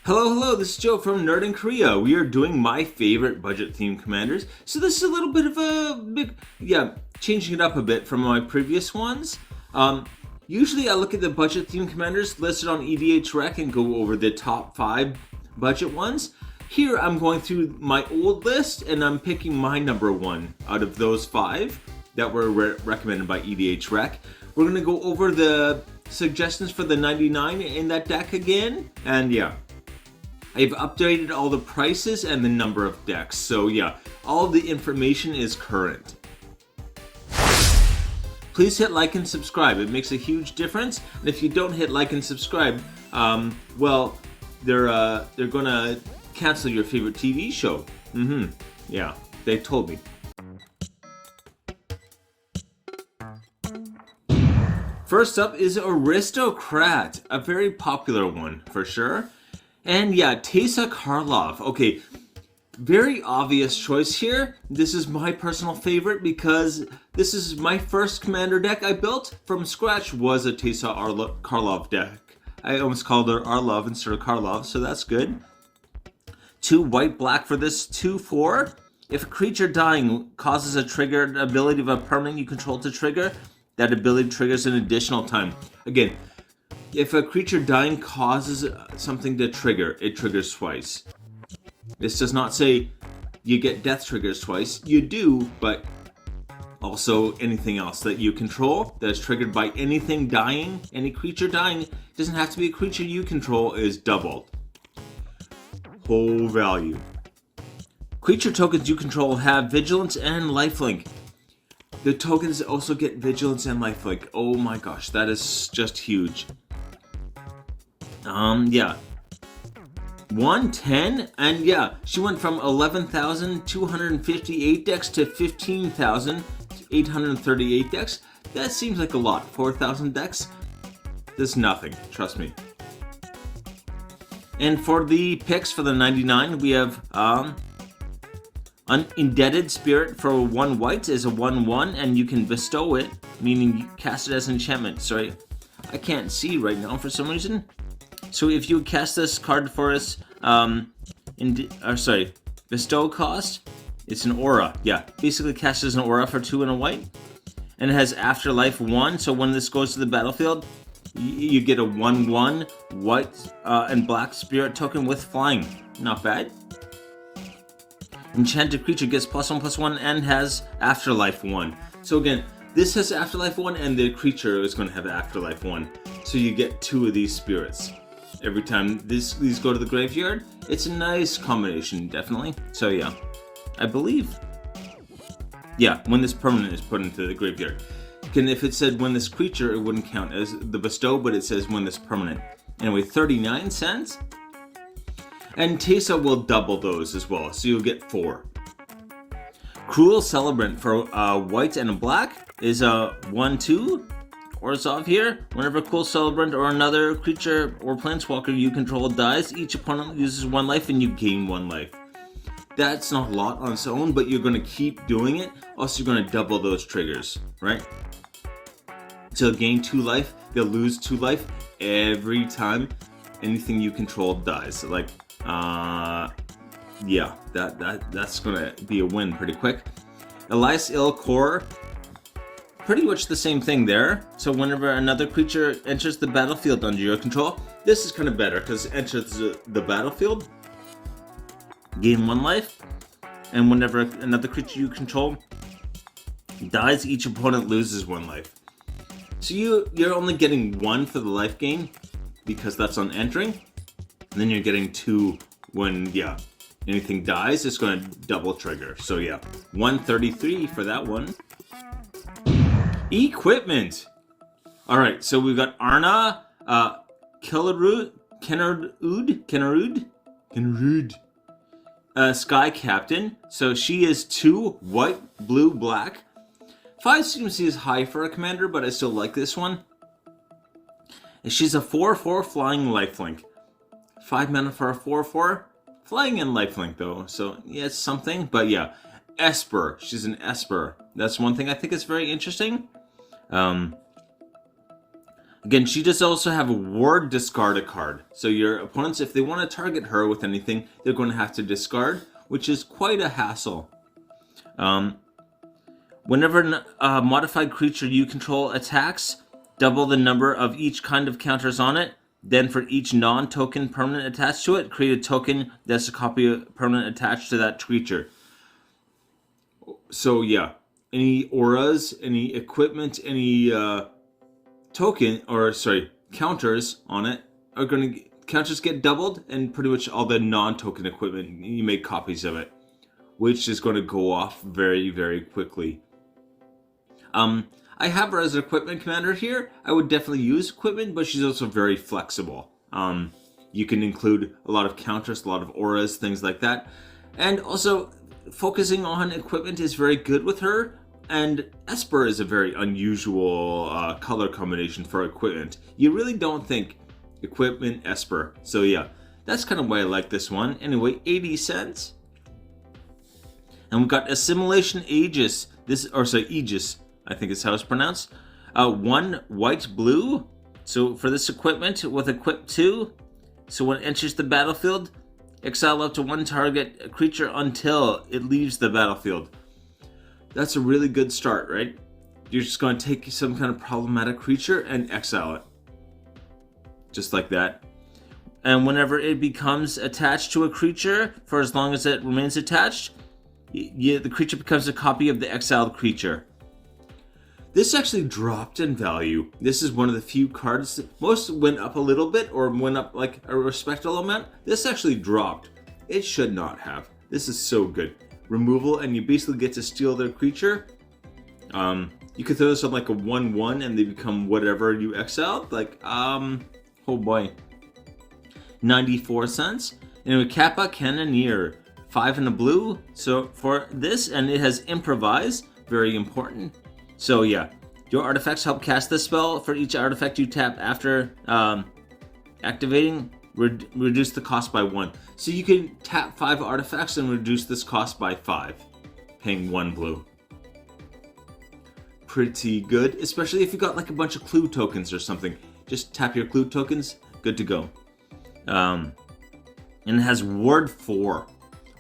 Hello, this is Joe from Nerd in Korea. We are doing my favorite budget theme commanders. So this is a little bit of changing it up a bit from my previous ones. Usually I look at the budget theme commanders listed on EDHrec and go over the top 5 budget ones. Here I'm going through my old list and I'm picking my number 1 out of those 5 that were recommended by EDHrec. We're going to go over the suggestions for the 99 in that deck again, and yeah. I've updated all the prices and the number of decks, so yeah, all of the information is current. Please hit like and subscribe, it makes a huge difference, and if you don't hit like and subscribe, well, they're gonna cancel your favorite TV show. Yeah, they told me. First up is Aristocrat, a very popular one for sure. And yeah, Teysa Karlov. Okay, very obvious choice here. This is my personal favorite because this is my first commander deck I built from scratch was a Teysa Karlov deck. I almost called her Arlov instead of Karlov, so that's good. 2 white-black for this 2/4. If a creature dying causes a triggered ability of a permanent you control to trigger, that ability triggers an additional time. Again, if a creature dying causes something to trigger, it triggers twice. This does not say you get death triggers twice. You do, but also anything else that you control that is triggered by anything dying, any creature dying, doesn't have to be a creature you control, is doubled. Whole value. Creature tokens you control have Vigilance and Lifelink. The tokens also get Vigilance and Lifelink. Oh my gosh, that is just huge. Yeah. 110, and yeah, she went from 11,258 decks to 15,838 decks. That seems like a lot. 4,000 decks? That's nothing, trust me. And for the picks for the 99, we have Unindebted Spirit for 1 white is a 1/1, and you can bestow it, meaning you cast it as an enchantment. Sorry, I can't see right now for some reason. So if you cast this card for us, bestow cost, it's an aura. Yeah, basically cast as an aura for 2 and a white. And it has Afterlife 1, so when this goes to the battlefield, you get a 1/1 white and black spirit token with flying. Not bad. Enchanted creature gets +1/+1 and has Afterlife 1. So again, this has Afterlife 1 and the creature is going to have Afterlife 1. So you get 2 of these spirits. Every time these go to the graveyard, it's a nice combination, definitely. So yeah, I believe. Yeah, when this permanent is put into the graveyard. And if it said when this creature, it wouldn't count as the bestow, but it says when this permanent. Anyway, 39 cents. And Teysa will double those as well, so you'll get 4. Cruel Celebrant for white and a black is a 1/2. Orzhov here. Whenever Cruel Celebrant or another creature or planeswalker you control dies, each opponent loses 1 life and you gain 1 life. That's not a lot on its own, but you're going to keep doing it, also you're going to double those triggers, right? So they'll gain 2 life, they'll lose 2 life every time anything you control dies. Like, yeah, that's going to be a win pretty quick. Elias Ilkor, pretty much the same thing there. So whenever another creature enters the battlefield under your control, this is kind of better because it enters the battlefield, gain 1 life, and whenever another creature you control dies, each opponent loses 1 life. So you're only getting 1 for the life gain because that's on entering, and then you're getting 2 when, yeah, anything dies, it's going to double trigger. So yeah, 133 for that one. Equipment. All right, so we've got Arna Kennerud, Sky Captain. So she is 2 white, blue, black. 5 seems to be high for a commander, but I still like this one. And she's a 4/4 flying lifelink. 5 mana for a 4/4 flying and lifelink though. So yeah, it's something. But yeah, Esper. She's an Esper. That's one thing I think is very interesting. Again, she does also have a ward discard a card. So your opponents, if they want to target her with anything, they're going to have to discard, which is quite a hassle. Whenever a modified creature you control attacks, double the number of each kind of counters on it. Then for each non-token permanent attached to it, create a token that's a copy of permanent attached to that creature. So yeah, any auras, any equipment, any counters on it are going to counters get doubled, and pretty much all the non-token equipment, you make copies of it, which is going to go off very, very quickly. I have her as an equipment commander here. I would definitely use equipment, but she's also very flexible. You can include a lot of counters, a lot of auras, things like that. And also, focusing on equipment is very good with her. And Esper is a very unusual color combination for equipment. You really don't think equipment Esper. So yeah, that's kind of why I like this one. Anyway, 80 cents. And we've got Assimilation Aegis. Aegis, I think is how it's pronounced. 1 white blue. So for this equipment with equip 2, so when it enters the battlefield, exile up to 1 target creature until it leaves the battlefield. That's a really good start, right? You're just going to take some kind of problematic creature and exile it. Just like that. And whenever it becomes attached to a creature, for as long as it remains attached, the creature becomes a copy of the exiled creature. This actually dropped in value. This is one of the few cards that most went up a little bit or went up like a respectable amount. This actually dropped. It should not have. This is so good. Removal, and you basically get to steal their creature. You could throw this on like a 1/1 and they become whatever you exiled. Like, oh boy. 94 cents. Anyway, Kappa Cannoneer. 5 in the blue. So for this, and it has improvise. Very important. So yeah, your artifacts help cast this spell. For each artifact you tap after activating, reduce the cost by 1. So you can tap 5 artifacts and reduce this cost by 5, paying 1 blue. Pretty good, especially if you got like a bunch of clue tokens or something. Just tap your clue tokens, good to go. And it has ward 4.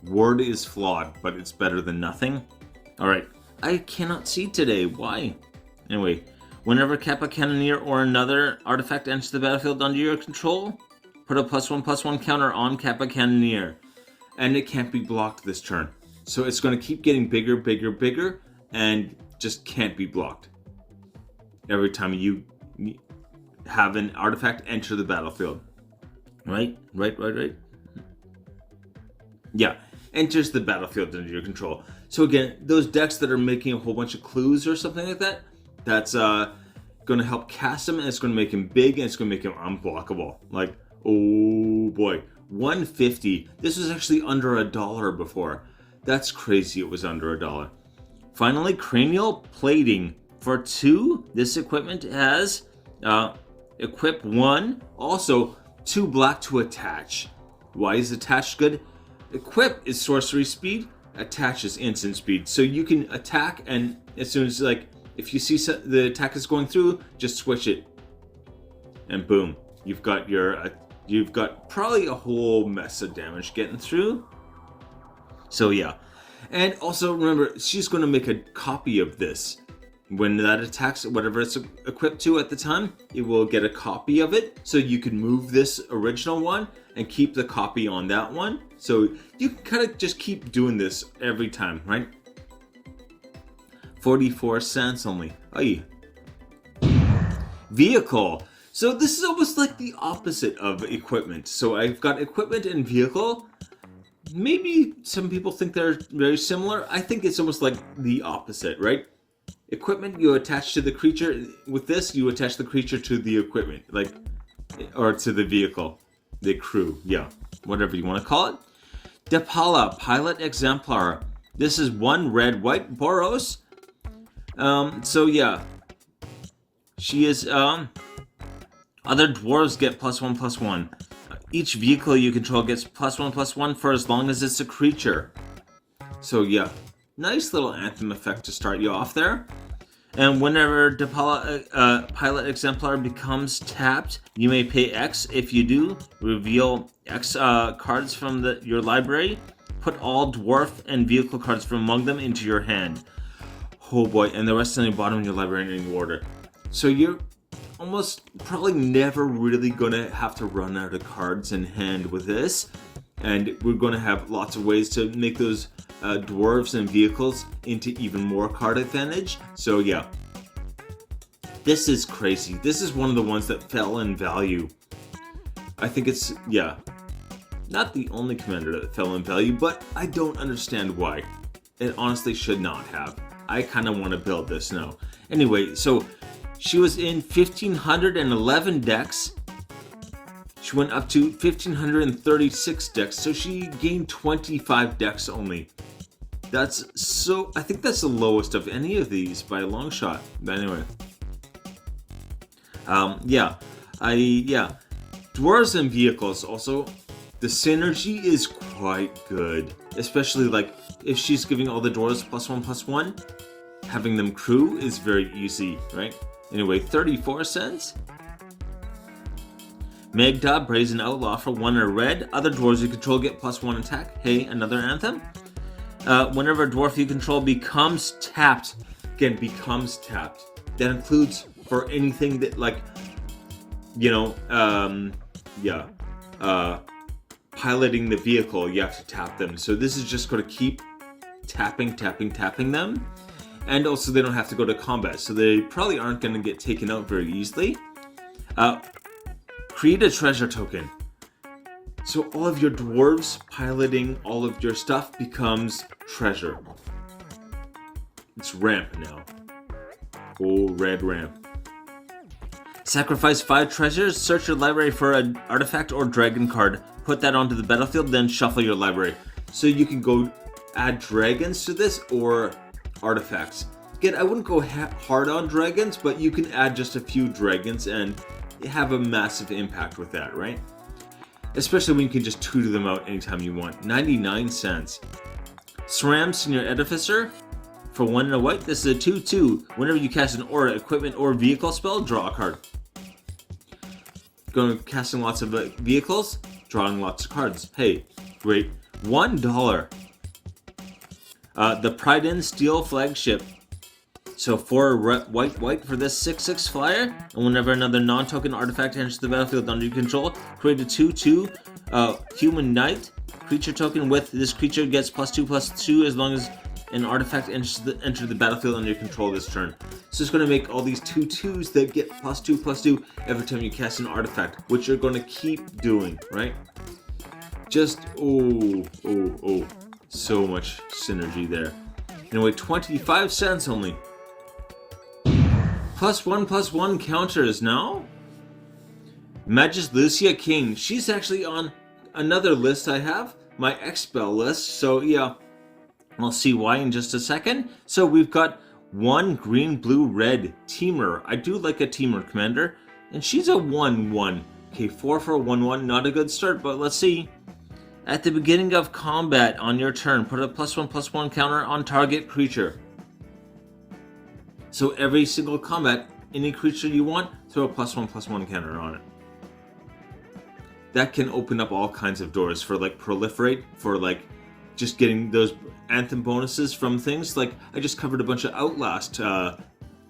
Ward is flawed, but it's better than nothing. Alright, I cannot see today, why? Anyway, whenever Kappa Cannoneer or another artifact enters the battlefield under your control, put a +1/+1 counter on Kappa Cannoneer. And it can't be blocked this turn. So it's going to keep getting bigger, bigger, bigger, and just can't be blocked. Every time you have an artifact enter the battlefield. Right? Yeah, enters the battlefield under your control. So again, those decks that are making a whole bunch of clues or something like that, that's going to help cast him, and it's going to make him big, and it's going to make him unblockable. Like, oh boy, 150. This was actually under $1 before. That's crazy it was under $1. Finally, Cranial Plating. For 2, this equipment has equip 1, also 2 black to attach. Why is attached good? Equip is sorcery speed, attach is instant speed. So you can attack, and as soon as, like, if you see the attack is going through, just switch it. And boom, you've got probably a whole mess of damage getting through. So yeah. And also remember, she's going to make a copy of this. When that attacks whatever it's equipped to at the time, it will get a copy of it. So you can move this original one and keep the copy on that one. So you can kind of just keep doing this every time, right? 44 cents only. Aye. Vehicle. So this is almost like the opposite of equipment. So I've got equipment and vehicle. Maybe some people think they're very similar. I think it's almost like the opposite, right? Equipment you attach to the creature. With this, you attach the creature to the equipment, like, or to the vehicle, the crew, yeah, whatever you want to call it. Depala, Pilot Exemplar. This is 1 red, white, Boros. So yeah, she is, other dwarves get +1/+1. Each vehicle you control gets +1/+1 for as long as it's a creature. So yeah, nice little anthem effect to start you off there. And whenever the pilot exemplar becomes tapped, you may pay X. If you do, reveal X cards from your library. Put all dwarf and vehicle cards from among them into your hand. Oh boy, and the rest on the bottom of your library in any order. So you're almost probably never really gonna have to run out of cards in hand with this. And we're gonna have lots of ways to make those dwarves and vehicles into even more card advantage. So yeah, this is crazy. This is one of the ones that fell in value. I think it's, yeah, not the only commander that fell in value, but I don't understand why. It honestly should not have. I kind of want to build this now. Anyway, so she was in 1,511 decks. She went up to 1,536 decks, so she gained 25 decks only. That's so, I think that's the lowest of any of these by a long shot. But anyway. Yeah. Dwarves and vehicles also, the synergy is quite good. Especially like if she's giving all the dwarves +1/+1, having them crew is very easy, right? Anyway, 34 cents. Megdad, Brazen Outlaw for 1 or red. Other dwarves you control get +1 attack. Hey, another anthem. Whenever a dwarf you control becomes tapped, again, becomes tapped. That includes for anything that, like, you know, piloting the vehicle, you have to tap them. So this is just going to keep tapping them. And also they don't have to go to combat, so they probably aren't going to get taken out very easily. Create a treasure token. So all of your dwarves piloting all of your stuff becomes treasure. It's ramp now. Oh, red ramp. Sacrifice 5 treasures, search your library for an artifact or dragon card. Put that onto the battlefield, then shuffle your library. So you can go add dragons to this or artifacts. Again, I wouldn't go hard on dragons, but you can add just a few dragons and have a massive impact with that, right? Especially when you can just tutor them out anytime you want. 99 cents. SRAM, Senior Edificer. For 1 and a white, this is a 2/2. Whenever you cast an aura, equipment, or vehicle spell, draw a card. Going casting lots of vehicles, drawing lots of cards. Hey, great. $1. The Pride Inn Steel Flagship. So 4 white for this 6/6 flyer, and whenever another non-token artifact enters the battlefield under your control, create a 2/2 human knight creature token with this creature gets +2/+2 as long as an artifact enters the battlefield under your control this turn. So it's going to make all these 2/2s that get +2/+2 every time you cast an artifact, which you're going to keep doing, right? Just, so much synergy there. Anyway, 25 cents only. +1/+1 counters now. Magis Lucia King. She's actually on another list I have, my Expel list. So yeah, I'll see why in just a second. So we've got 1 green, blue, red teamer. I do like a teamer commander, and she's a 1/1. Okay, 4 for a 1/1. Not a good start, but let's see. At the beginning of combat on your turn, put a +1/+1 counter on target creature. So every single combat, any creature you want, throw a +1/+1 counter on it. That can open up all kinds of doors for like proliferate, for like just getting those anthem bonuses from things. Like I just covered a bunch of Outlast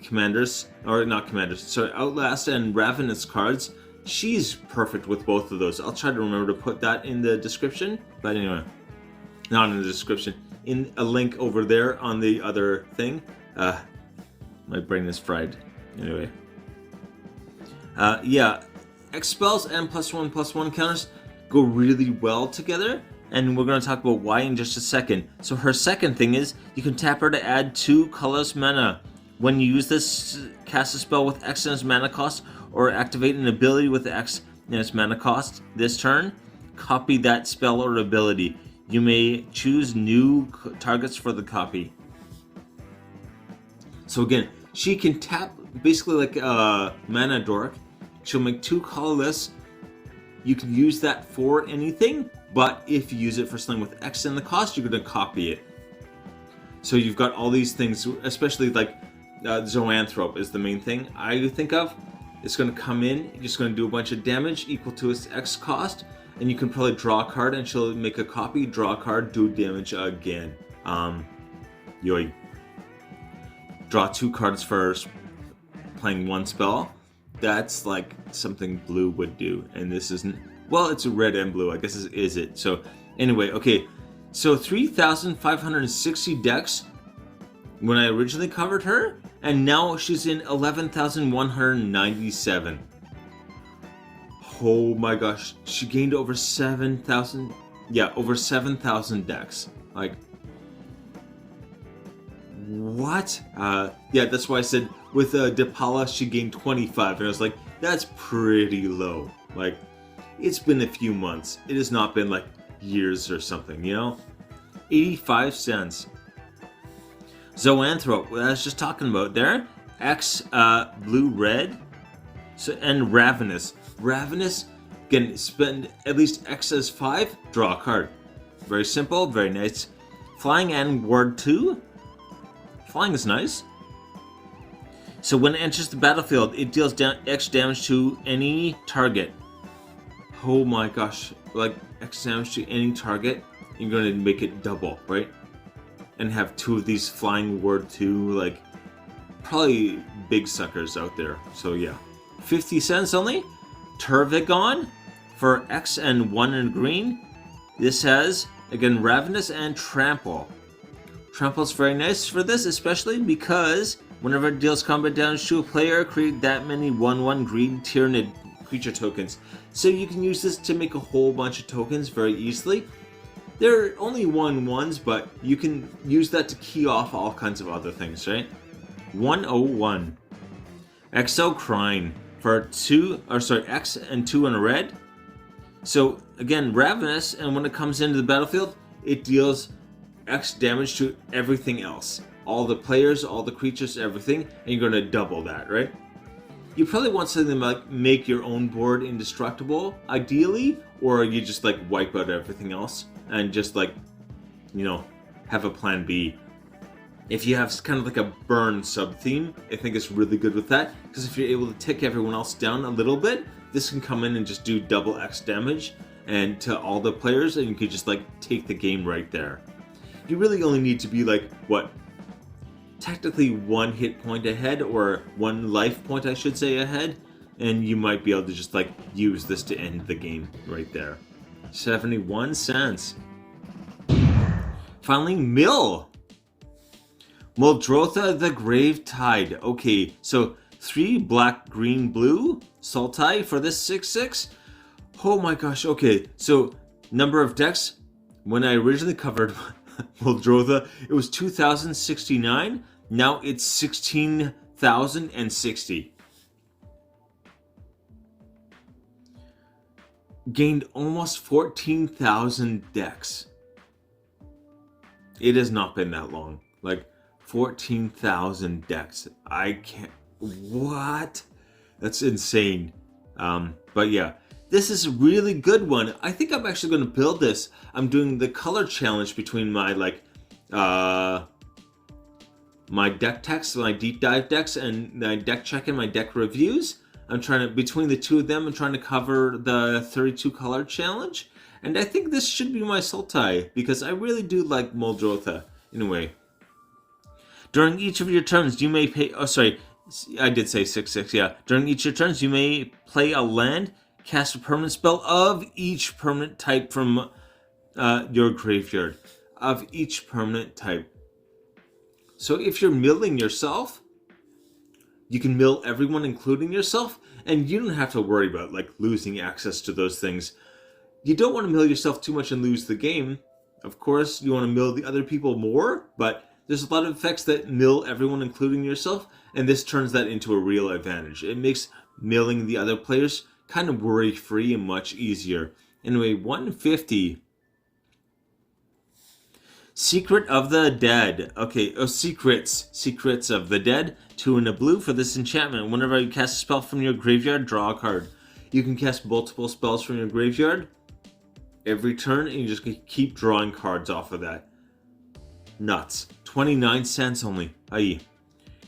commanders, or not commanders, sorry, Outlast and Ravenous cards. She's perfect with both of those. I'll try to remember to put that in the description. But anyway, not in the description. In a link over there on the other thing. My brain is fried. Anyway. Yeah. Expels and +1/+1 counters go really well together. And we're going to talk about why in just a second. So her second thing is, you can tap her to add 2 colorless mana. When you use this, cast a spell with X in its mana cost, or activate an ability with X in its mana cost this turn, copy that spell or ability. You may choose new targets for the copy. So again, she can tap basically like a mana dork. She'll make 2 colorless. You can use that for anything, but if you use it for something with X in the cost, you're going to copy it. So you've got all these things, especially like Zoanthrope is the main thing I think of. It's going to come in, you're just going to do a bunch of damage equal to its X cost, and you can probably draw a card and she'll make a copy, draw a card, do damage again. Yoi. Draw 2 cards first, playing 1 spell. That's like something blue would do, and this isn't. Well, it's a red and blue, I guess is it. So anyway, okay, so 3,560 decks when I originally covered her, and now she's in 11,197. Oh my gosh, she gained over 7,000, yeah, over 7,000 decks. Like, what? Yeah, that's why I said with Depala she gained 25, and I was like, that's pretty low. Like, it's been a few months. It has not been like years or something, you know? 85 cents. Zoanthrope, what I was just talking about there. X, blue, red. So, and Ravenous. Ravenous, again, spend at least X as 5, draw a card. Very simple, very nice. Flying and Ward 2. Flying is nice. So when it enters the battlefield, it deals X damage to any target. Oh my gosh, like X damage to any target, you're going to make it double, right? And have 2 of these flying Ward 2, like, probably big suckers out there. So yeah, 50 cents only. Turvigon for X and 1 in green. This has, again, Ravenous and Trample. Trample's very nice for this, especially because whenever it deals combat damage to a player, create that many 1/1 green Tyranid creature tokens. So you can use this to make a whole bunch of tokens very easily. They're only 1/1s, but you can use that to key off all kinds of other things, right? 101. Exocrine for X and 2 in a red. So again, Ravenous, and when it comes into the battlefield, it deals X damage to everything else. All the players, all the creatures, everything, and you're going to double that, right? You probably want something like make your own board indestructible, ideally, or you just like wipe out everything else and just like, you know, have a plan B. If you have kind of like a burn sub-theme, I think it's really good with that, because if you're able to tick everyone else down a little bit, this can come in and just do double X damage and to all the players, and you could just like take the game right there. You really only need to be like, what, technically 1 hit point ahead, or 1 life point I should say ahead, and you might be able to just like use this to end the game right there. 71 cents. Finally, Mill. Muldrotha the Grave Tide. Okay, so 3 black, green, blue Sultai for this 6/6. Oh my gosh, okay, so number of decks, when I originally covered Muldrotha, it was 2,069. Now it's 16,060. Gained almost 14,000 decks. It has not been that long. Like, 14,000 decks. I can't. What? That's insane. But yeah, this is a really good one. I think I'm actually going to build this. I'm doing the color challenge between my my deck techs, my deep dive decks, and my deck check and my deck reviews. I'm trying to, between the 2 of them, I'm trying to cover the 32 color challenge. And I think this should be my Sultai, because I really do like Muldrotha. Anyway, during each of your turns, you may pay. Oh, sorry, I did say 6/6. Yeah. During each of your turns, you may play a land, cast a permanent spell of each permanent type from your graveyard. Of each permanent type. So if you're milling yourself, you can mill everyone, including yourself, and you don't have to worry about like losing access to those things. You don't want to mill yourself too much and lose the game. Of course, you want to mill the other people more, but there's a lot of effects that mill everyone, including yourself, and this turns that into a real advantage. It makes milling the other players kind of worry-free and much easier. Anyway, 150. Secret of the Dead. Okay, Secrets. Secrets of the Dead. 2 in a blue for this enchantment. Whenever you cast a spell from your graveyard, draw a card. You can cast multiple spells from your graveyard every turn, and you just keep drawing cards off of that. Nuts. 29 cents only. Aye.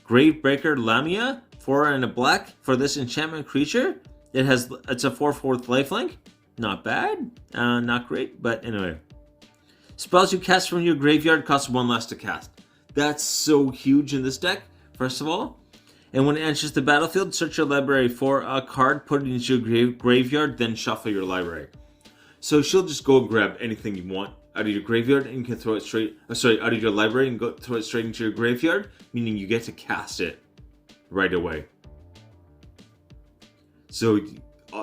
Gravebreaker Lamia, 4 and a black for this enchantment creature. It's a 4/4 lifelink. Not bad, not great, but anyway. Spells you cast from your graveyard cost 1 less to cast. That's so huge in this deck, first of all. And when it enters the battlefield, search your library for a card, put it into your graveyard, then shuffle your library. So she'll just go grab anything you want out of your graveyard and you can throw it straight, out of your library and throw it straight into your graveyard, meaning you get to cast it right away. So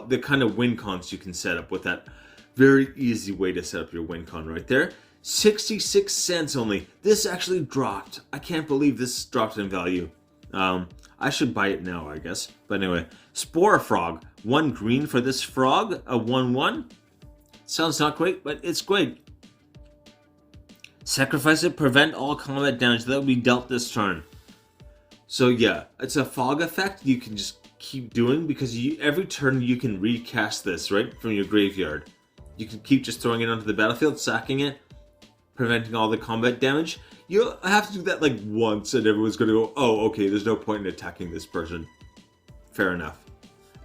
the kind of win cons you can set up with that. Very easy way to set up your win con right there. 66 cents only. This actually dropped. I can't believe this dropped in value. I should buy it now, I guess. But anyway, Spore Frog. 1 green for this frog. A 1/1. Sounds not great, but it's great. Sacrifice it. Prevent all combat damage that will be dealt this turn. So yeah, it's a fog effect you can just keep doing because every turn you can recast this, right, from your graveyard. You can keep just throwing it onto the battlefield, sacking it, preventing all the combat damage. You'll have to do that like once and everyone's going to go, oh, okay, there's no point in attacking this person. Fair enough.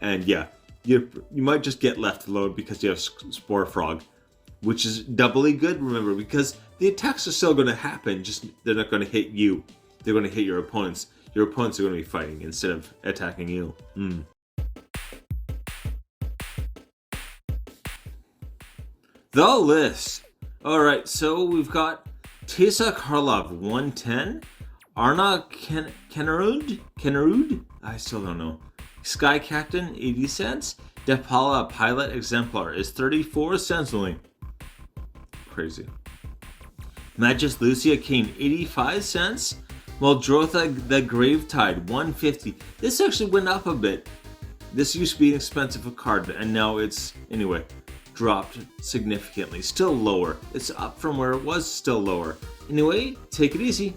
And yeah, you might just get left alone because you have Spore Frog, which is doubly good, remember, because the attacks are still going to happen, just they're not going to hit you. They're going to hit your opponents. Your opponents are going to be fighting instead of attacking you. The list. Alright, so we've got Teysa Karlov, 110. Arna Kennerud? I still don't know. Sky Captain, 80 cents. Depala Pilot Exemplar is 34 cents only. Crazy. Magus Lucia Kane, 85 cents. Muldrotha the Gravetide, 150. This actually went up a bit. This used to be an expensive card, and now it's, anyway, dropped significantly. Still lower. It's up from where it was, still lower. Anyway, take it easy.